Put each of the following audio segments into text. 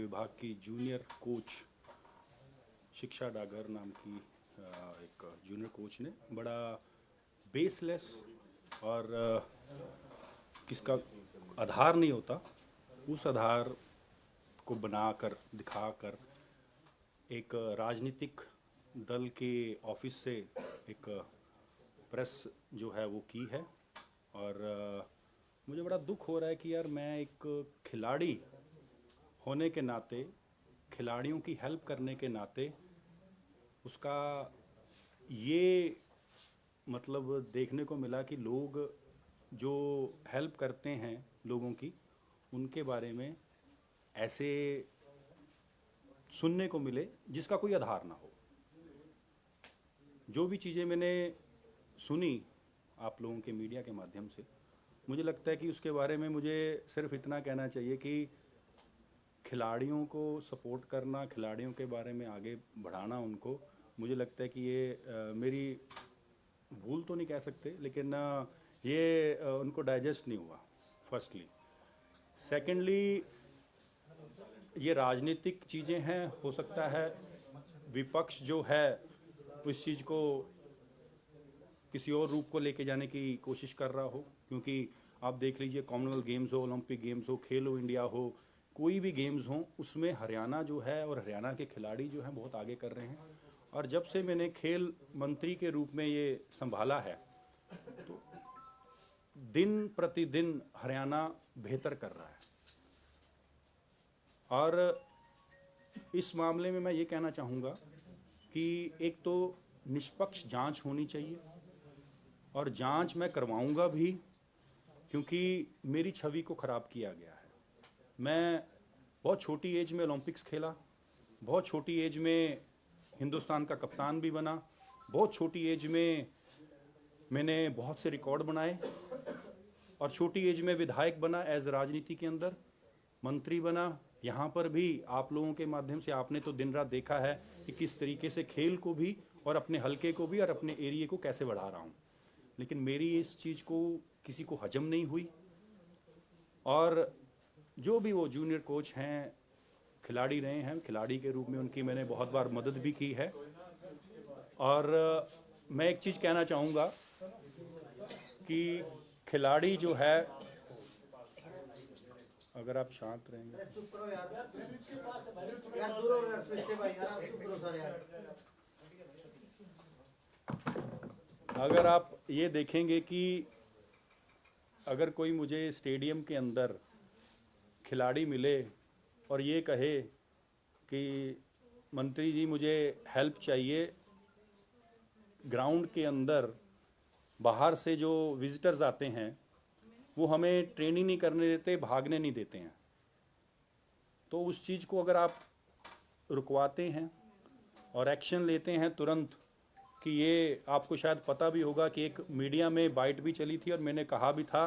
विभाग की junior coach शिक्षा डागर नाम की एक जूनियर कोच ने बड़ा बेसलेस और किसका आधार नहीं होता उस आधार को बनाकर दिखाकर एक राजनीतिक दल के ऑफिस से एक प्रेस जो है वो की है। और मुझे बड़ा दुख हो रहा है कि यार मैं एक खिलाड़ी होने के नाते, खिलाड़ियों की हेल्प करने के नाते उसका ये मतलब देखने को मिला कि लोग जो हेल्प करते हैं लोगों की, उनके बारे में ऐसे सुनने को मिले जिसका कोई आधार ना हो। जो भी चीज़ें मैंने सुनी आप लोगों के मीडिया के माध्यम से, मुझे लगता है कि उसके बारे में मुझे सिर्फ इतना कहना चाहिए कि खिलाड़ियों को सपोर्ट करना, खिलाड़ियों के बारे में आगे बढ़ाना उनको, मुझे लगता है कि ये मेरी भूल तो नहीं कह सकते, लेकिन ये उनको डाइजेस्ट नहीं हुआ फर्स्टली। सेकेंडली, ये राजनीतिक चीज़ें हैं, हो सकता है विपक्ष जो है इस चीज़ को किसी और रूप को लेके जाने की कोशिश कर रहा हो, क्योंकि आप देख लीजिए कॉमनवेल्थ गेम्स हो, ओलंपिक गेम्स हो, खेलो इंडिया हो, कोई भी गेम्स हो, उसमें हरियाणा जो है और हरियाणा के खिलाड़ी जो हैं बहुत आगे कर रहे हैं। और जब से मैंने खेल मंत्री के रूप में ये संभाला है तो दिन प्रतिदिन हरियाणा बेहतर कर रहा है। और इस मामले में मैं ये कहना चाहूँगा कि एक तो निष्पक्ष जांच होनी चाहिए, और जांच मैं करवाऊँगा भी, क्योंकि मेरी छवि को ख़राब किया गया है। मैं बहुत छोटी एज में ओलंपिक्स खेला, बहुत छोटी एज में हिंदुस्तान का कप्तान भी बना, बहुत छोटी एज में मैंने बहुत से रिकॉर्ड बनाए, और छोटी एज में विधायक बना, एज राजनीति के अंदर मंत्री बना। यहाँ पर भी आप लोगों के माध्यम से आपने तो दिन रात देखा है कि किस तरीके से खेल को भी और अपने हलके को भी और अपने एरिए को कैसे बढ़ा रहा हूँ, लेकिन मेरी इस चीज़ को किसी को हजम नहीं हुई। और जो भी वो जूनियर कोच हैं, खिलाड़ी रहे हैं, खिलाड़ी के रूप में उनकी मैंने बहुत बार मदद भी की है। और मैं एक चीज़ कहना चाहूँगा कि खिलाड़ी जो है, अगर आप शांत रहेंगे, अगर आप ये देखेंगे कि अगर कोई मुझे स्टेडियम के अंदर खिलाड़ी मिले और ये कहे कि मंत्री जी मुझे हेल्प चाहिए, ग्राउंड के अंदर बाहर से जो विजिटर्स आते हैं वो हमें ट्रेनिंग नहीं करने देते, भागने नहीं देते हैं, तो उस चीज़ को अगर आप रुकवाते हैं और एक्शन लेते हैं तुरंत, कि ये आपको शायद पता भी होगा कि एक मीडिया में बाइट भी चली थी और मैंने कहा भी था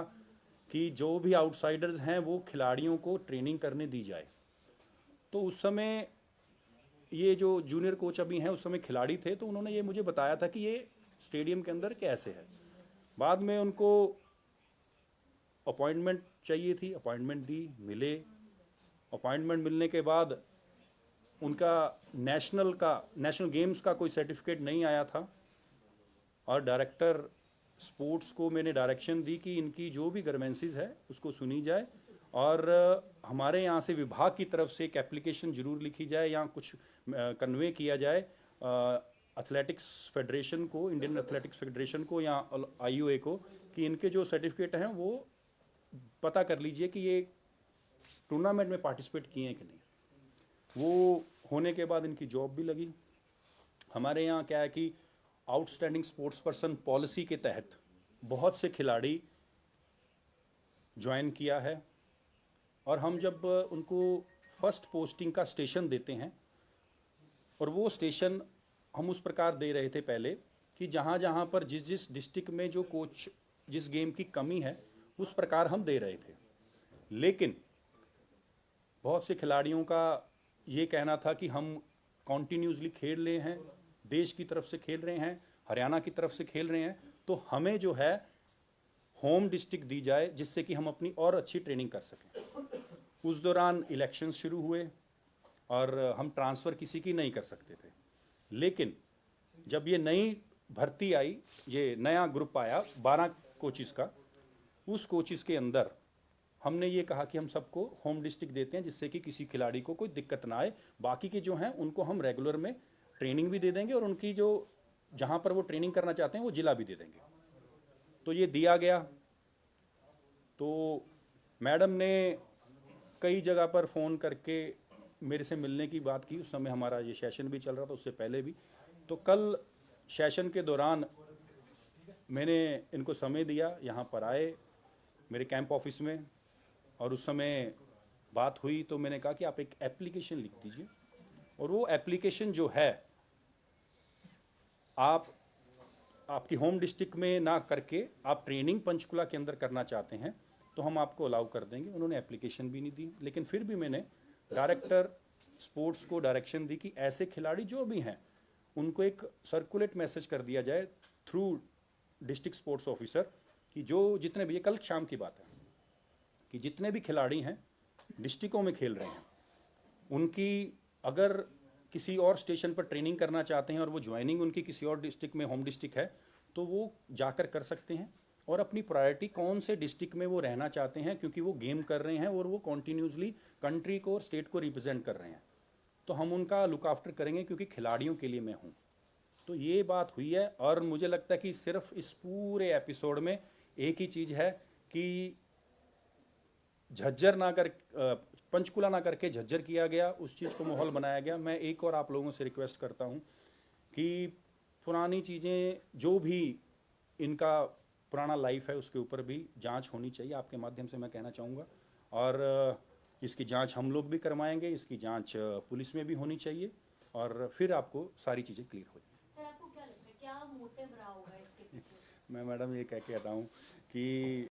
कि जो भी आउटसाइडर्स हैं वो खिलाड़ियों को ट्रेनिंग करने दी जाए। तो उस समय ये जो जूनियर कोच अभी हैं उस समय खिलाड़ी थे, तो उन्होंने ये मुझे बताया था कि ये स्टेडियम के अंदर कैसे है। बाद में उनको अपॉइंटमेंट चाहिए थी, अपॉइंटमेंट दी, मिले। अपॉइंटमेंट मिलने के बाद उनका नेशनल गेम्स का कोई सर्टिफिकेट नहीं आया था, और डायरेक्टर स्पोर्ट्स को मैंने डायरेक्शन दी कि इनकी जो भी ग्रीवेंसेस है उसको सुनी जाए, और हमारे यहाँ से विभाग की तरफ से एक एप्लीकेशन जरूर लिखी जाए या कुछ कन्वे किया जाए एथलेटिक्स फेडरेशन को, इंडियन एथलेटिक्स फेडरेशन को या आईओए को, कि इनके जो सर्टिफिकेट हैं वो पता कर लीजिए कि ये टूर्नामेंट में पार्टिसिपेट किए हैं कि नहीं। वो होने के बाद इनकी जॉब भी लगी। हमारे यहाँ क्या है कि आउटस्टैंडिंग स्पोर्ट्स पर्सन पॉलिसी के तहत बहुत से खिलाड़ी ज्वाइन किया है, और हम जब उनको फर्स्ट पोस्टिंग का स्टेशन देते हैं, और वो स्टेशन हम उस प्रकार दे रहे थे पहले कि जहाँ जहाँ पर जिस जिस डिस्ट्रिक्ट में जो कोच जिस गेम की कमी है उस प्रकार हम दे रहे थे। लेकिन बहुत से खिलाड़ियों का ये कहना था कि हम कॉन्टीन्यूसली खेल रहे हैं, देश की तरफ से खेल रहे हैं, हरियाणा की तरफ से खेल रहे हैं, तो हमें जो है होम डिस्ट्रिक्ट दी जाए जिससे कि हम अपनी और अच्छी ट्रेनिंग कर सकें। उस दौरान इलेक्शंस शुरू हुए, और हम ट्रांसफ़र किसी की नहीं कर सकते थे। लेकिन जब ये नई भर्ती आई, ये नया ग्रुप आया 12 कोचिज़ का, उस कोचिज़ के अंदर हमने ये कहा कि हम सबको होम डिस्ट्रिक्ट देते हैं जिससे कि किसी खिलाड़ी को कोई दिक्कत ना आए। बाकी के जो हैं उनको हम रेगुलर में ट्रेनिंग भी दे देंगे और उनकी जो जहाँ पर वो ट्रेनिंग करना चाहते हैं वो ज़िला भी दे देंगे। तो ये दिया गया। तो मैडम ने कई जगह पर फ़ोन करके मेरे से मिलने की बात की। उस समय हमारा ये सेशन भी चल रहा था, उससे पहले भी। तो कल सेशन के दौरान मैंने इनको समय दिया, यहाँ पर आए मेरे कैंप ऑफिस में, और उस समय बात हुई तो मैंने कहा कि आप एक एप्लीकेशन लिख दीजिए, और वो एप्लीकेशन जो है आप आपकी होम डिस्ट्रिक्ट में ना करके आप ट्रेनिंग पंचकुला के अंदर करना चाहते हैं तो हम आपको अलाउ कर देंगे। उन्होंने एप्लीकेशन भी नहीं दी, लेकिन फिर भी मैंने डायरेक्टर स्पोर्ट्स को डायरेक्शन दी कि ऐसे खिलाड़ी जो भी हैं उनको एक सर्कुलेट मैसेज कर दिया जाए थ्रू डिस्ट्रिक्ट स्पोर्ट्स ऑफिसर कि जो जितने भी, ये कल शाम की बात है, कि जितने भी खिलाड़ी हैं डिस्ट्रिक्टों में खेल रहे हैं, उनकी अगर किसी और स्टेशन पर ट्रेनिंग करना चाहते हैं और वो ज्वाइनिंग उनकी किसी और डिस्ट्रिक्ट में होम डिस्ट्रिक्ट है तो वो जाकर कर सकते हैं। और अपनी प्रायोरिटी कौन से डिस्ट्रिक्ट में वो रहना चाहते हैं, क्योंकि वो गेम कर रहे हैं और वो कॉन्टीन्यूसली कंट्री को और स्टेट को रिप्रेजेंट कर रहे हैं, तो हम उनका लुक आफ्टर करेंगे क्योंकि खिलाड़ियों के लिए मैं हूँ। तो ये बात हुई है। और मुझे लगता है कि सिर्फ इस पूरे एपिसोड में एक ही चीज़ है कि झज्जर ना कर पंचकुला ना करके झज्जर किया गया, उस चीज़ को माहौल बनाया गया। मैं एक और आप लोगों से रिक्वेस्ट करता हूँ कि पुरानी चीज़ें जो भी इनका पुराना लाइफ है उसके ऊपर भी जांच होनी चाहिए, आपके माध्यम से मैं कहना चाहूँगा। और इसकी जांच हम लोग भी करवाएंगे, इसकी जांच पुलिस में भी होनी चाहिए, और फिर आपको सारी चीज़ें क्लियर हो जाएंगी। सर आपको क्या लगता है क्या मोटिव रहा होगा इसके पीछे? मैं मैडम ये कह के आता हूँ कि